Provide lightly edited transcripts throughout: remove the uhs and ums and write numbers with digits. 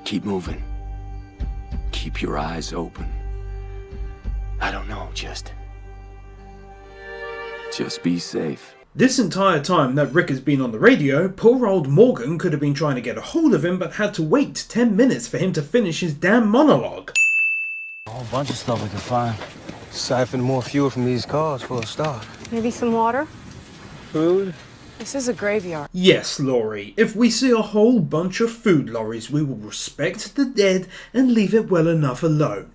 Keep moving. Keep your eyes open. I don't know, just be safe. This entire time that Rick has been on the radio, poor old Morgan could have been trying to get a hold of him but had to wait 10 minutes for him to finish his damn monologue. A whole bunch of stuff we can find. Siphon more fuel from these cars for a start. Maybe some water? Food? This is a graveyard. Yes, Laurie, if we see a whole bunch of food lorries, we will respect the dead and leave it well enough alone.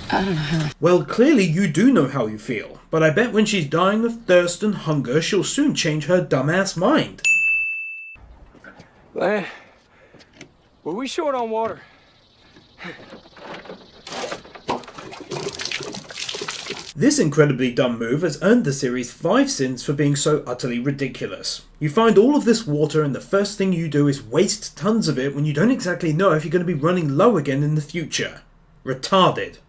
I don't know how. Well, clearly you do know how you feel, but I bet when she's dying of thirst and hunger, she'll soon change her dumbass mind. Were we short on water? This incredibly dumb move has earned the series 5 sins for being so utterly ridiculous. You find all of this water and the first thing you do is waste tons of it when you don't exactly know if you're going to be running low again in the future. Retarded.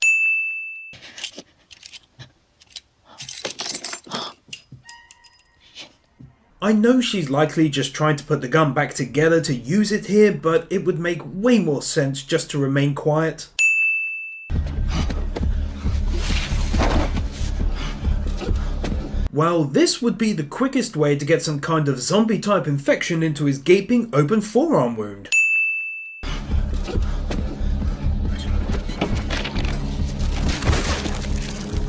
I know she's likely just trying to put the gun back together to use it here, but it would make way more sense just to remain quiet. Well, this would be the quickest way to get some kind of zombie type infection into his gaping open forearm wound.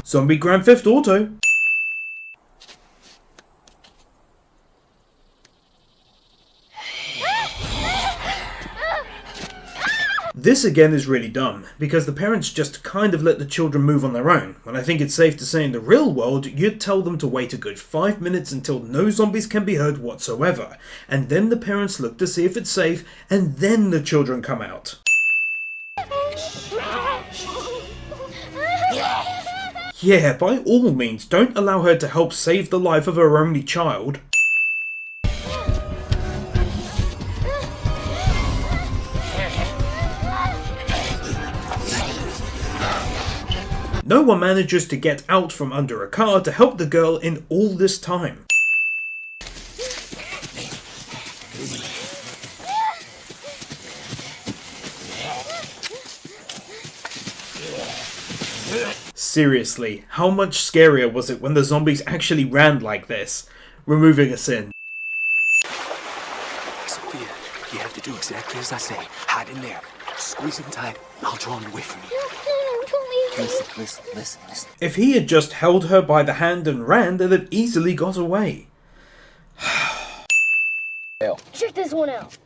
Zombie Grand Theft Auto. This again is really dumb, because the parents just kind of let the children move on their own, when I think it's safe to say in the real world you'd tell them to wait a good 5 minutes until no zombies can be heard whatsoever, and then the parents look to see if it's safe, and then the children come out. Yeah, by all means, don't allow her to help save the life of her only child. No one manages to get out from under a car to help the girl in all this time. Seriously, how much scarier was it when the zombies actually ran like this? Removing a sin. Sophia, you have to do exactly as I say. Hide in there. Squeeze him tight. I'll draw him away from you. Listen. If he had just held her by the hand and ran, they'd have easily got away. Check this one out.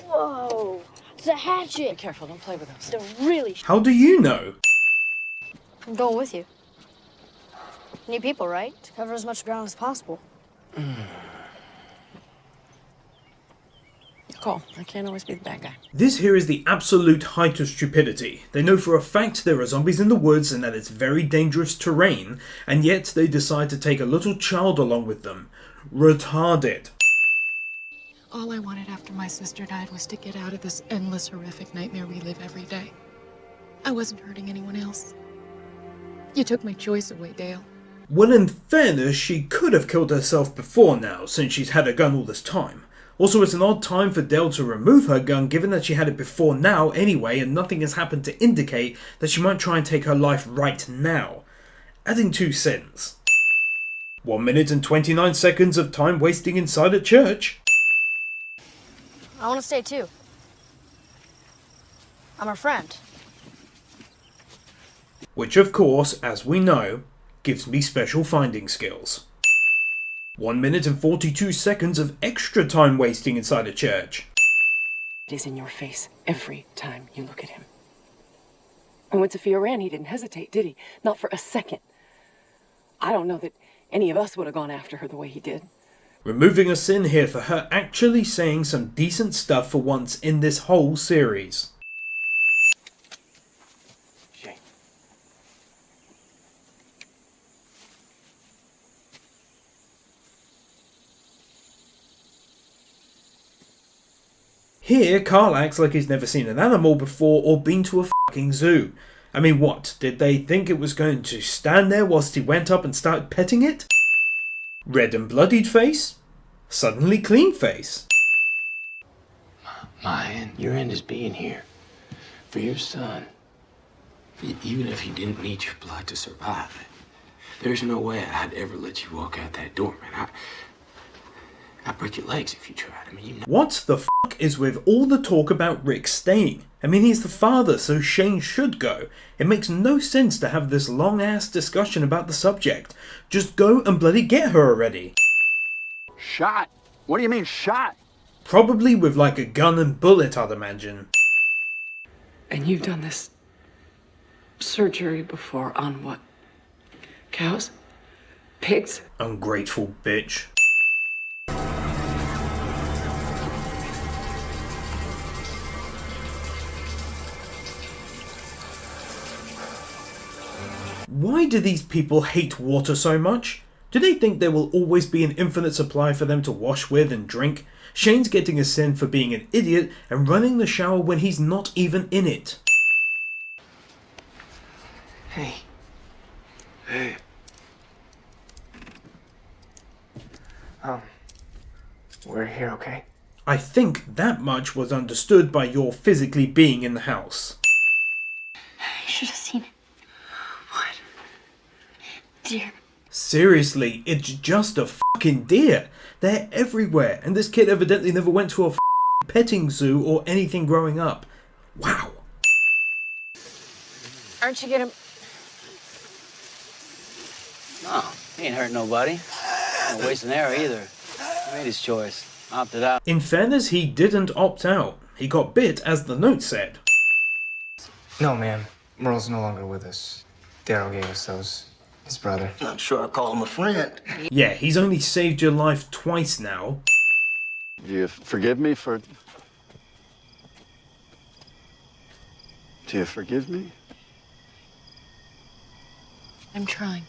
Whoa, it's a hatchet. Be careful, don't play with those. They're really How do you know? I'm going with you. New people, right? To cover as much ground as possible. Cool. I can't always be the bad guy. This here is the absolute height of stupidity. They know for a fact there are zombies in the woods and that it's very dangerous terrain, and yet they decide to take a little child along with them. Retarded. All I wanted after my sister died was to get out of this endless, horrific nightmare we live every day. I wasn't hurting anyone else. You took my choice away, Dale. Well, in fairness, she could have killed herself before now, since she's had a gun all this time. Also, it's an odd time for Dale to remove her gun, given that she had it before now anyway, and nothing has happened to indicate that she might try and take her life right now. Adding 2 sins. 1 minute and 29 seconds of time wasting inside a church. I want to stay too. I'm a friend. Which, of course, as we know, gives me special finding skills. 1 minute and 42 seconds of extra time wasting inside a church. It is in your face every time you look at him. And when Sophia ran, he didn't hesitate, did he? Not for a second. I don't know that any of us would have gone after her the way he did. Removing a sin here for her actually saying some decent stuff for once in this whole series. Shane. Here, Carl acts like he's never seen an animal before or been to a fucking zoo. I mean, what? Did they think it was going to stand there whilst he went up and started petting it? Red and bloodied face? Suddenly clean face. My your end is being here for your son. Even if he didn't need your blood to survive, there's no way I'd ever let you walk out that door, man. I'd break your legs if you tried. I mean, you know. What the fuck is with all the talk about Rick staying? I mean, he's the father, so Shane should go. It makes no sense to have this long-ass discussion about the subject. Just go and bloody get her already. Shot? What do you mean, shot? Probably with like a gun and bullet, I'd imagine. And you've done this surgery before on what? Cows? Pigs? Ungrateful bitch. Why do these people hate water so much? Do they think there will always be an infinite supply for them to wash with and drink? Shane's getting a sin for being an idiot and running the shower when he's not even in it. Hey. Hey. We're here, okay? I think that much was understood by your physically being in the house. You should have seen it. What? Deer. Seriously, it's just a fucking deer. They're everywhere, and this kid evidently never went to a petting zoo or anything growing up. Wow. Aren't you gonna... No, he ain't hurt nobody. Ain't wasting arrow either. He made his choice. Opted out. In fairness, he didn't opt out. He got bit, as the note said. No, ma'am. Merle's no longer with us. Daryl gave us those. His brother. Not sure I call him a friend. Yeah, he's only saved your life twice now. Do you forgive me for... Do you forgive me? I'm trying.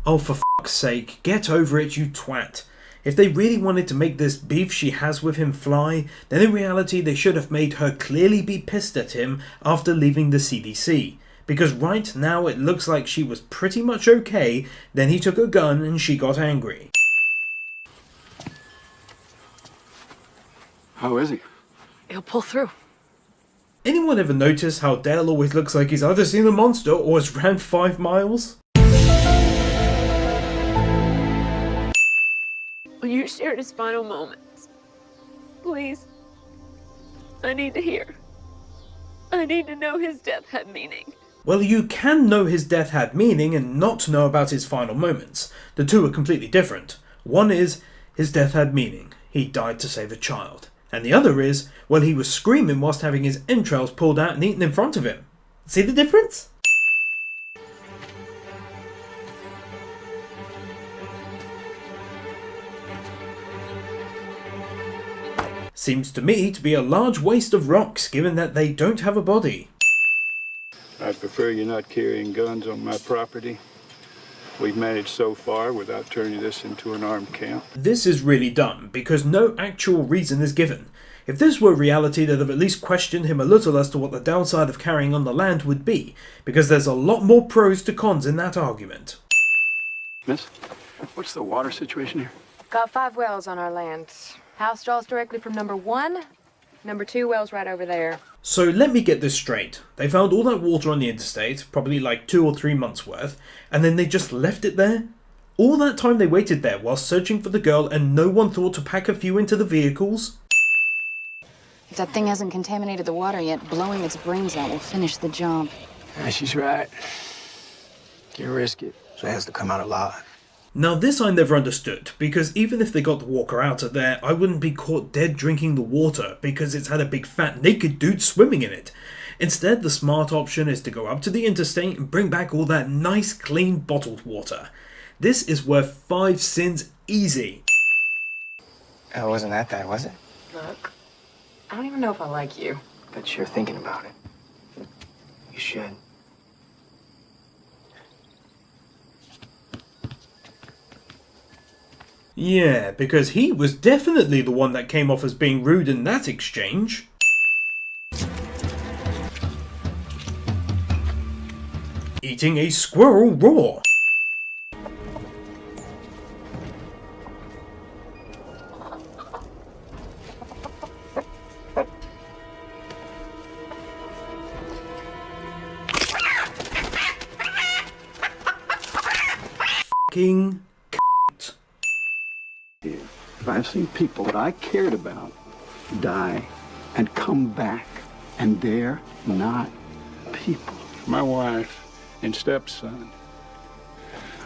Oh, for fuck's sake, get over it, you twat. If they really wanted to make this beef she has with him fly, then in reality they should have made her clearly be pissed at him after leaving the CDC. Because right now it looks like she was pretty much okay, then he took a gun and she got angry. How is he? He'll pull through. Anyone ever notice how Dale always looks like he's either seen a monster or has ran 5 miles? When you shared his final moments, please, I need to hear. I need to know his death had meaning. Well, you can know his death had meaning and not know about his final moments. The two are completely different. One is, his death had meaning. He died to save a child. And the other is, well, he was screaming whilst having his entrails pulled out and eaten in front of him. See the difference? Seems to me to be a large waste of rocks, given that they don't have a body. I'd prefer you not carrying guns on my property. We've managed so far without turning this into an armed camp. This is really dumb, because no actual reason is given. If this were reality, they'd have at least questioned him a little as to what the downside of carrying on the land would be, because there's a lot more pros to cons in that argument. Miss, what's the water situation here? Got 5 wells on our land. House draws directly from number 1. Number 2 well's right over there. So let me get this straight. They found all that water on the interstate, probably like 2 or 3 months worth, and then they just left it there? All that time they waited there while searching for the girl and no one thought to pack a few into the vehicles? If that thing hasn't contaminated the water yet, blowing its brains out will finish the job. Yeah, she's right. Can't risk it. So it has to come out alive. Now this I never understood, because even if they got the walker out of there, I wouldn't be caught dead drinking the water because it's had a big fat naked dude swimming in it. Instead, the smart option is to go up to the interstate and bring back all that nice clean bottled water. This is worth 5 cents easy. It wasn't that bad, was it? Look, I don't even know if I like you. But you're thinking about it. You should. Yeah, because he was definitely the one that came off as being rude in that exchange. Eating a squirrel raw. fucking cunt. I've seen people that I cared about die and come back, and they're not people. My wife and stepson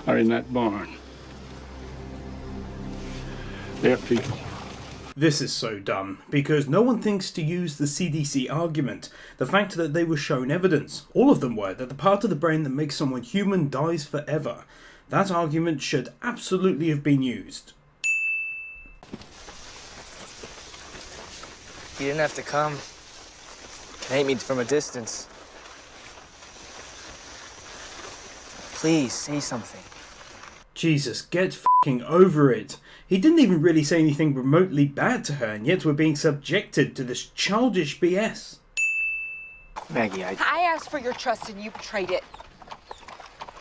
are in that barn. They're people. This is so dumb, because no one thinks to use the CDC argument, the fact that they were shown evidence, all of them were, that the part of the brain that makes someone human dies forever. That argument should absolutely have been used. You didn't have to come. You can hate me from a distance. Please, say something. Jesus, get f***ing over it. He didn't even really say anything remotely bad to her, and yet we're being subjected to this childish BS. Maggie, I asked for your trust and you betrayed it.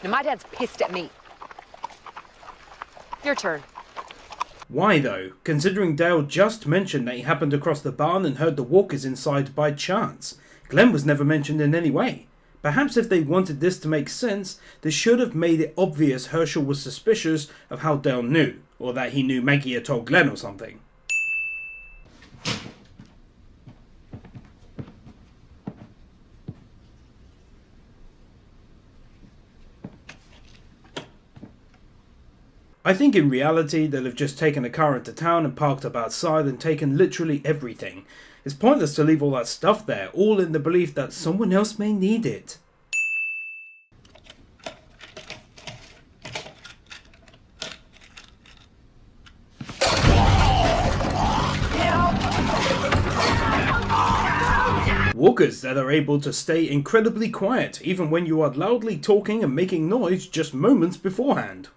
Now my dad's pissed at me. Your turn. Why though, considering Dale just mentioned that he happened across the barn and heard the walkers inside by chance? Glenn was never mentioned in any way. Perhaps if they wanted this to make sense, they should have made it obvious Herschel was suspicious of how Dale knew, or that he knew Maggie had told Glenn or something. I think in reality they'll have just taken a car into town and parked up outside and taken literally everything. It's pointless to leave all that stuff there, all in the belief that someone else may need it. Walkers that are able to stay incredibly quiet even when you are loudly talking and making noise just moments beforehand.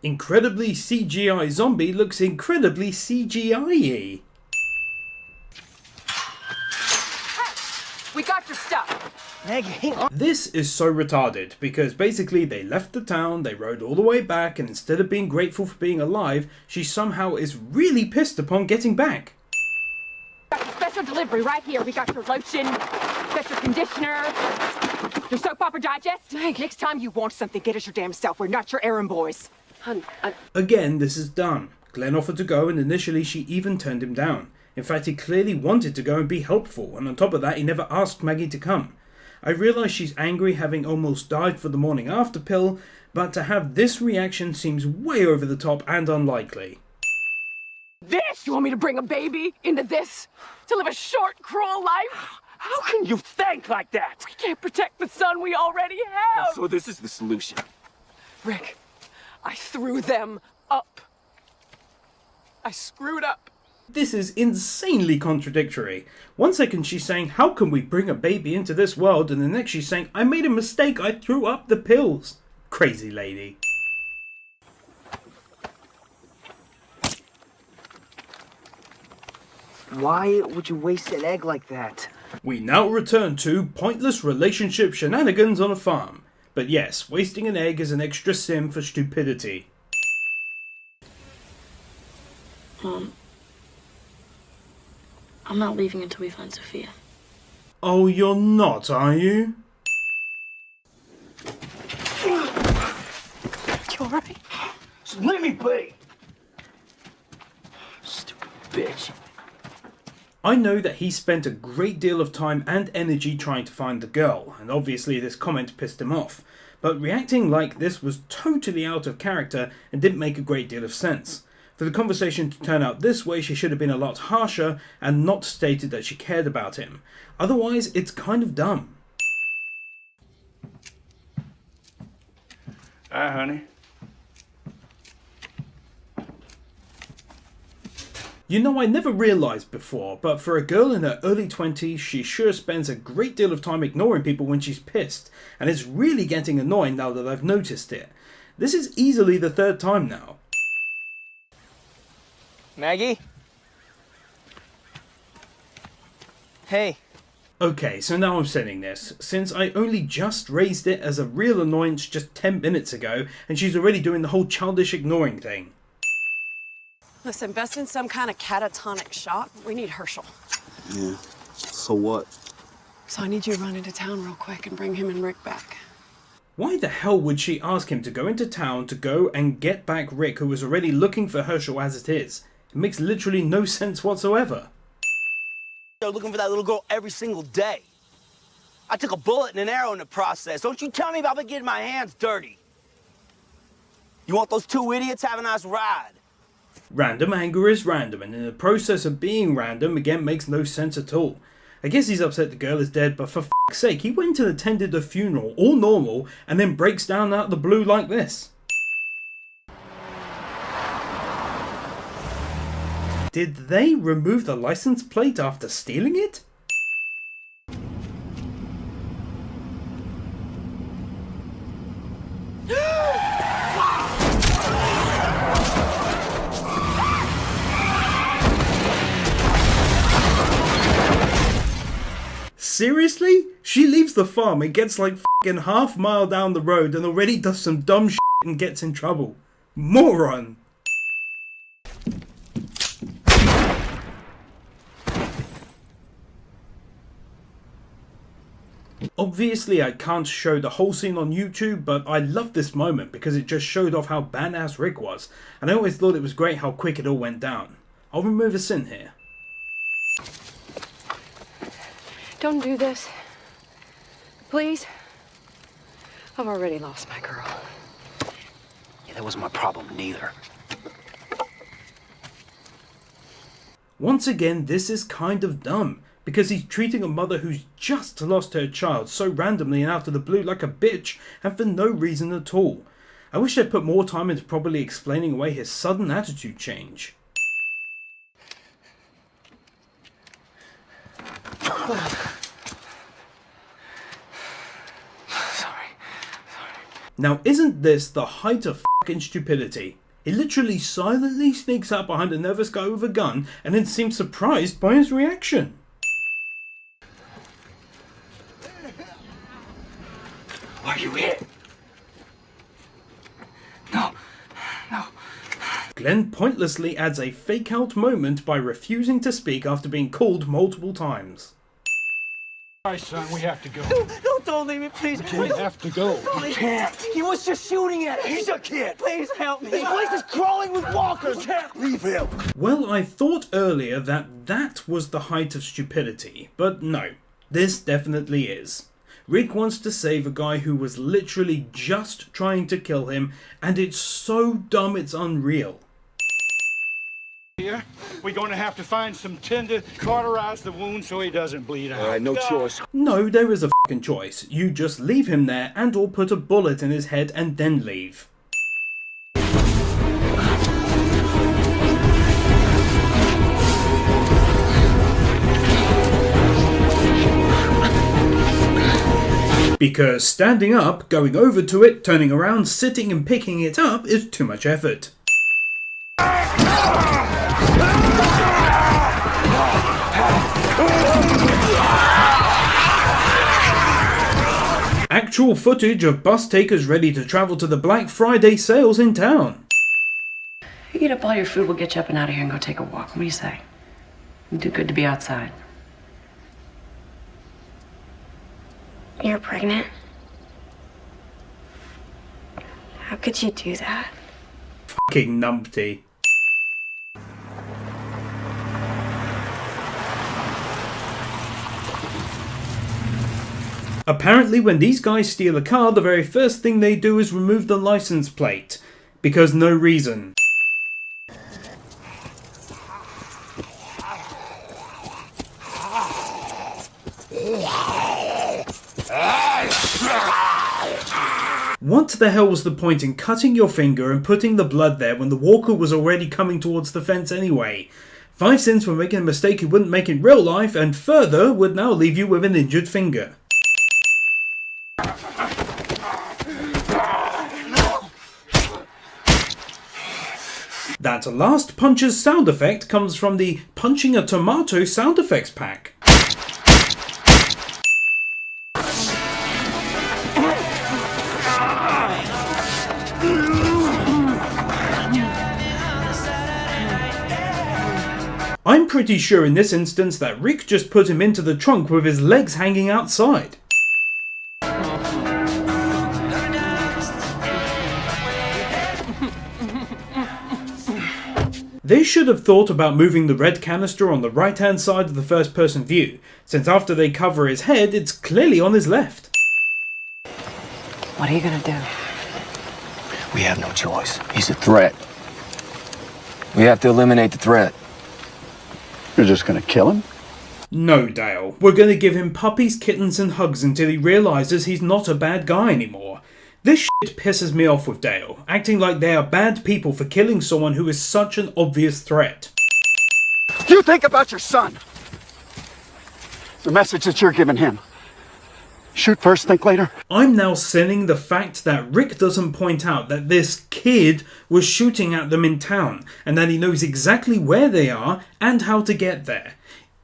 Incredibly CGI zombie looks incredibly CGI-y. We got your stuff. Maggie, This is so retarded because basically they left the town, they rode all the way back, and instead of being grateful for being alive, she somehow is really pissed upon getting back. Got your special delivery right here. We got your lotion, got your conditioner, your soap opera digest. Next time you want something, get us your damn self. We're not your errand boys. Hun, Again, this is done. Glenn offered to go and initially she even turned him down. In fact, he clearly wanted to go and be helpful, and on top of that he never asked Maggie to come. I realise she's angry having almost died for the morning after pill, but to have this reaction seems way over the top and unlikely. this? You want me to bring a baby into this? To live a short, cruel life? How can you think like that? We can't protect the son we already have. So this is the solution. Rick, I threw them up. I screwed up. This is insanely contradictory. One second she's saying, how can we bring a baby into this world? And the next she's saying, I made a mistake, I threw up the pills. Crazy lady. why would you waste an egg like that? We now return to pointless relationship shenanigans on a farm. But yes, wasting an egg is an extra sim for stupidity. Mom, I'm not leaving until we find Sophia. Oh, you're not, are you? You alright? Just let me be. Stupid bitch. I know that he spent a great deal of time and energy trying to find the girl, and obviously this comment pissed him off, but reacting like this was totally out of character and didn't make a great deal of sense. For the conversation to turn out this way, she should have been a lot harsher and not stated that she cared about him. Otherwise, it's kind of dumb. Hi, honey. You know, I never realised before, but for a girl in her early 20s, she sure spends a great deal of time ignoring people when she's pissed, and it's really getting annoying now that I've noticed it. This is easily the third time now. Maggie? Hey. Okay, so now I'm saying this, since I only just raised it as a real annoyance just 10 minutes ago, and she's already doing the whole childish ignoring thing. Listen, Beth's in some kind of catatonic shock. We need Herschel. Yeah. So what? So I need you to run into town real quick and bring him and Rick back. Why the hell would she ask him to go into town to go and get back Rick, who was already looking for Herschel as it is? It makes literally no sense whatsoever. They're looking for that little girl every single day. I took a bullet and an arrow in the process. Don't you tell me about getting my hands dirty. You want those two idiots? Have a nice ride. Random anger is random, and in the process of being random, again, makes no sense at all. I guess he's upset the girl is dead, but for f***'s sake, he went and attended the funeral, all normal, and then breaks down out of the blue like this. Did they remove the license plate after stealing it? Seriously? She leaves the farm and gets like f***ing half mile down the road and already does some dumb shit and gets in trouble. Moron! Obviously I can't show the whole scene on YouTube, but I love this moment because it just showed off how badass Rick was, and I always thought it was great how quick it all went down. I'll remove a sin here. Don't do this. Please. I've already lost my girl. Yeah, that wasn't my problem, neither. Once again, this is kind of dumb, because he's treating a mother who's just lost her child so randomly and out of the blue like a bitch, and for no reason at all. I wish they'd put more time into properly explaining away his sudden attitude change. Now, isn't this the height of fucking stupidity? He literally silently sneaks up behind a nervous guy with a gun and then seems surprised by his reaction. Are you here? No. No. Glenn pointlessly adds a fake-out moment by refusing to speak after being called multiple times. All right, son, we have to go. Don't leave me, please. We have to go. You can't. He was just shooting at us. He's a kid. Please help me. This place is crawling with walkers. You can't leave him. Well, I thought earlier that that was the height of stupidity, but no, this definitely is. Rick wants to save a guy who was literally just trying to kill him, and it's so dumb it's unreal. Here, we're going to have to find some tinder, cauterize the wound so he doesn't bleed out. All right, no choice. No, there is a fucking choice. You just leave him there and or put a bullet in his head and then leave. Because standing up, going over to it, turning around, sitting and picking it up is too much effort. Actual footage of bus takers ready to travel to the Black Friday sales in town. You eat up all your food, we'll get you up and out of here and go take a walk. What do you say? It'd do good to be outside. You're pregnant? How could you do that? Fucking numpty. Apparently when these guys steal a car, the very first thing they do is remove the license plate. Because no reason. What the hell was the point in cutting your finger and putting the blood there when the walker was already coming towards the fence anyway? 5 cents for making a mistake you wouldn't make in real life, and further would now leave you with an injured finger. That last punch's sound effect comes from the punching a tomato sound effects pack. I'm pretty sure in this instance that Rick just put him into the trunk with his legs hanging outside. They should have thought about moving the red canister on the right hand side of the first person view, since after they cover his head, it's clearly on his left. What are you gonna do? We have no choice. He's a threat. We have to eliminate the threat. You're just gonna kill him? No, Dale. We're gonna give him puppies, kittens and hugs until he realises he's not a bad guy anymore. This shit pisses me off with Dale, acting like they are bad people for killing someone who is such an obvious threat. You think about your son. The message that you're giving him. Shoot first, think later. I'm now sinning the fact that Rick doesn't point out that this kid was shooting at them in town, and that he knows exactly where they are and how to get there.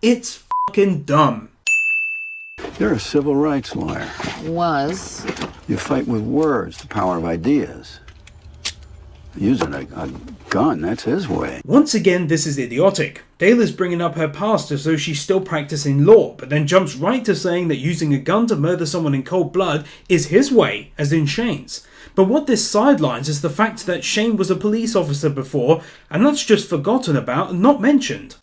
It's fucking dumb. You're a civil rights lawyer. Was. You fight with words, the power of ideas. Using a gun, that's his way. Once again, this is idiotic. Dale is bringing up her past as though she's still practicing law, but then jumps right to saying that using a gun to murder someone in cold blood is his way, as in Shane's. But what this sidelines is the fact that Shane was a police officer before, and that's just forgotten about and not mentioned.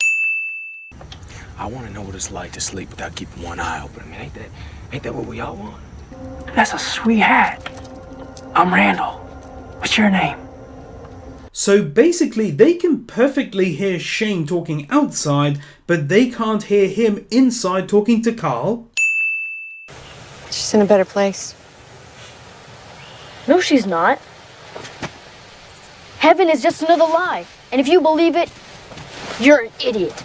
I want to know what it's like to sleep without keeping one eye open. I mean, ain't that what we all want? That's a sweet hat. I'm Randall. What's your name? So basically, they can perfectly hear Shane talking outside, but they can't hear him inside talking to Carl. She's in a better place. No, she's not. Heaven is just another lie. And if you believe it, you're an idiot.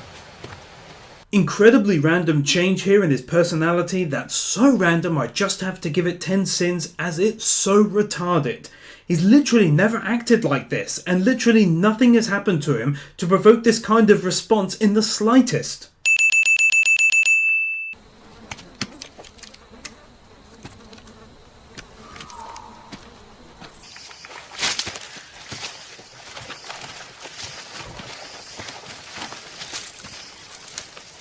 Incredibly random change here in his personality that's so random I just have to give it 10 sins as it's so retarded. He's literally never acted like this, and literally nothing has happened to him to provoke this kind of response in the slightest.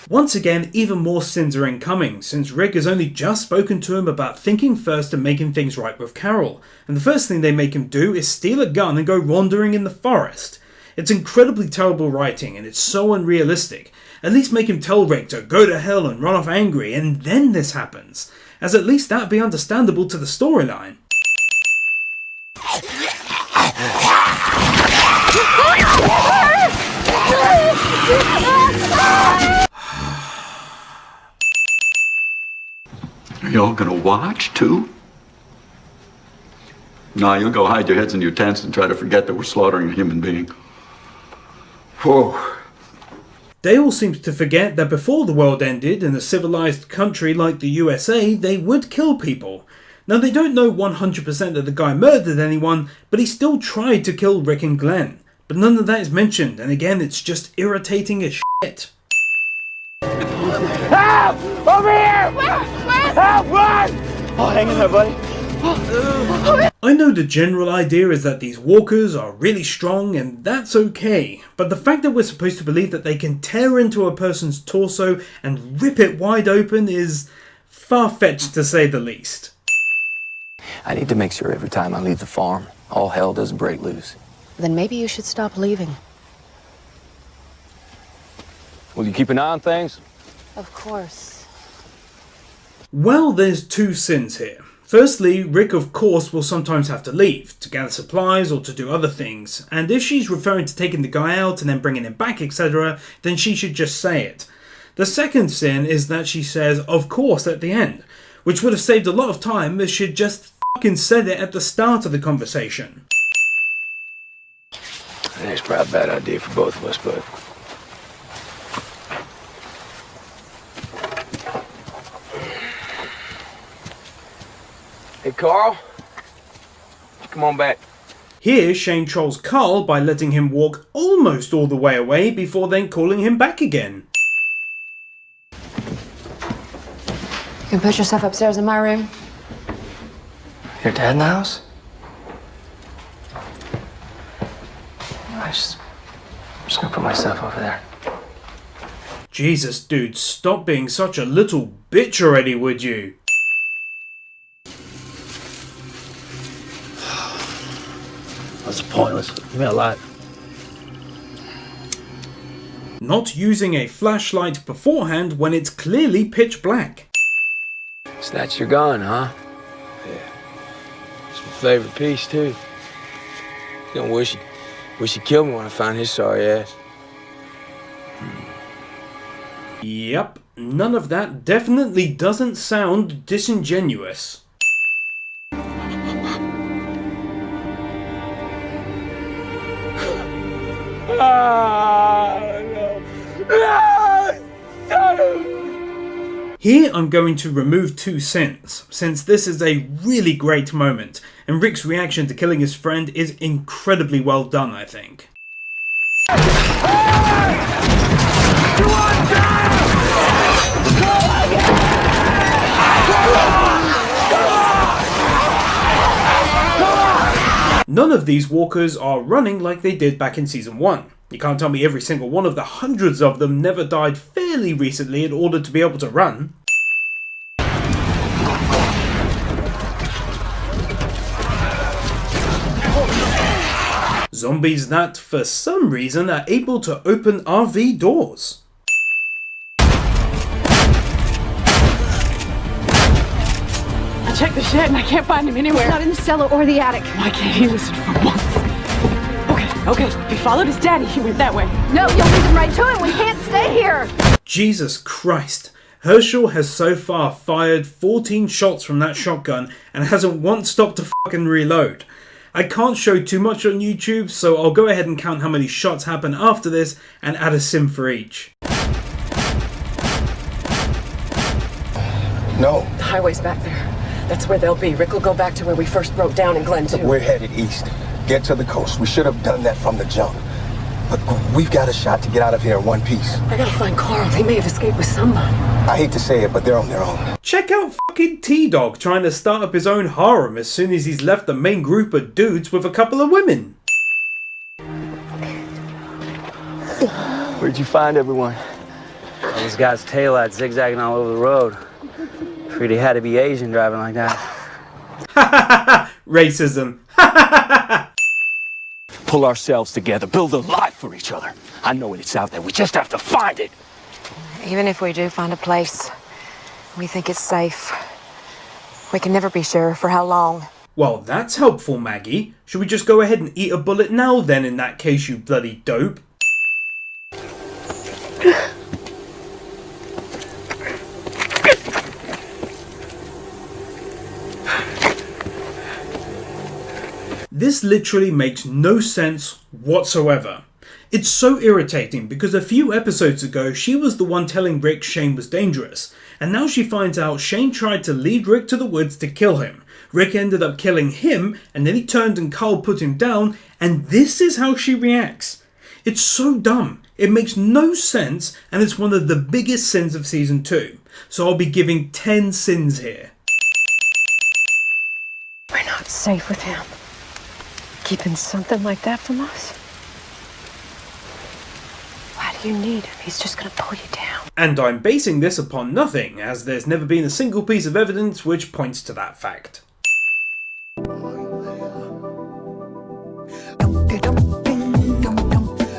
Once again, even more sins are incoming, since Rick has only just spoken to him about thinking first and making things right with Carol, and the first thing they make him do is steal a gun and go wandering in the forest. It's incredibly terrible writing, and it's so unrealistic. At least make him tell Rick to go to hell and run off angry, and then this happens, as at least that'd be understandable to the storyline. Are y'all gonna watch, too? No, you'll go hide your heads in your tents and try to forget that we're slaughtering a human being. Whoa. Dale seems to forget that before the world ended, in a civilized country like the USA, they would kill people. Now, they don't know 100% that the guy murdered anyone, but he still tried to kill Rick and Glenn. But none of that is mentioned, and again, it's just irritating as shit. Help! Over here! Help! Run! Oh, hang in there, buddy. I know the general idea is that these walkers are really strong, and that's okay, but the fact that we're supposed to believe that they can tear into a person's torso and rip it wide open is far-fetched to say the least. I need to make sure every time I leave the farm, all hell doesn't break loose. Then maybe you should stop leaving. Will you keep an eye on things? Of course. Well, there's two sins here. Firstly, Rick of course will sometimes have to leave, to gather supplies or to do other things, and if she's referring to taking the guy out and then bringing him back, etc., then she should just say it. The second sin is that she says, of course, at the end, which would have saved a lot of time if she'd just fucking said it at the start of the conversation. I think it's probably a bad idea for both of us, but... Hey, Carl. Come on back. Here, Shane trolls Carl by letting him walk almost all the way away before then calling him back again. You can put yourself upstairs in my room. Your dad in the house? I'm just gonna put myself over there. Jesus, dude, stop being such a little bitch already, would you? That's pointless. Give me a light. Not using a flashlight beforehand when it's clearly pitch black. So that's your gun, huh? Yeah. It's my favorite piece, too. Gonna wish he killed me when I found his sorry ass. Yep, none of that definitely doesn't sound disingenuous. Here I'm going to remove 2 cents, since this is a really great moment, and Rick's reaction to killing his friend is incredibly well done, I think. None of these walkers are running like they did back in Season 1. You can't tell me every single one of the hundreds of them never died fairly recently in order to be able to run. Zombies that, for some reason, are able to open RV doors. I checked the shed and I can't find him anywhere. Not in the cellar or the attic. Why can't he listen for once? Okay. If he followed his daddy, he went that way. No, you'll lead him right to him. We can't stay here. Jesus Christ. Herschel has so far fired 14 shots from that shotgun and hasn't once stopped to fucking reload. I can't show too much on YouTube, so I'll go ahead and count how many shots happen after this and add a sim for each. No. The highway's back there. That's where they'll be. Rick will go back to where we first broke down in Glen 2. We're headed east. Get to the coast. We should have done that from the jump. But we've got a shot to get out of here in one piece. I gotta find Carl. He may have escaped with somebody. I hate to say it, but they're on their own. Check out fucking T-Dog trying to start up his own harem as soon as he's left the main group of dudes with a couple of women. Where'd you find everyone? Well, this guy's taillight zigzagging all over the road. Figured he had to be Asian driving like that. Racism. Pull ourselves together, build a life for each other. I know it's out there, we just have to find it. Even if we do find a place, we think it's safe. We can never be sure for how long. Well, that's helpful, Maggie. Should we just go ahead and eat a bullet now then, in that case, you bloody dope? This literally makes no sense whatsoever. It's so irritating because a few episodes ago she was the one telling Rick Shane was dangerous, and now she finds out Shane tried to lead Rick to the woods to kill him. Rick ended up killing him, and then he turned and Carl put him down, and this is how she reacts. It's so dumb. It makes no sense, and it's one of the biggest sins of Season 2. So I'll be giving 10 sins here. We're not safe with him. Keeping something like that from us? Why do you need him? He's just gonna pull you down. And I'm basing this upon nothing, as there's never been a single piece of evidence which points to that fact.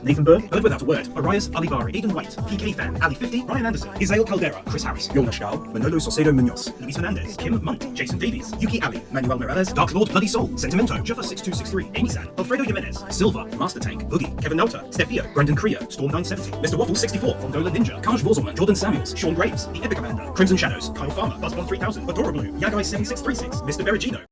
Nathan Byrne, Heard Without a Word, Arias Alibari, Aidan White, PK Fan, Ali 50, Ryan Anderson, Isael Caldera, Chris Harris, Yona Schal, Manolo Saucedo Munoz, Luis Hernandez, Kim Munt, Jason Davies, Yuki Ali, Manuel Morales, Dark Lord Bloody Soul, Sentimento, Juffa 6263, Amy San, Alfredo Jimenez, Silva, Master Tank, Boogie, Kevin Nelta, Stefio, Brendan Kriya, Storm 970, Mr. Waffle 64, Fondola Ninja, Kaj Vorzelman, Jordan Samuels, Sean Graves, The Epic Commander, Crimson Shadows, Kyle Farmer, Buzzbomb 3000, Adora Blue, Yagai 7636, Mr. Berigino.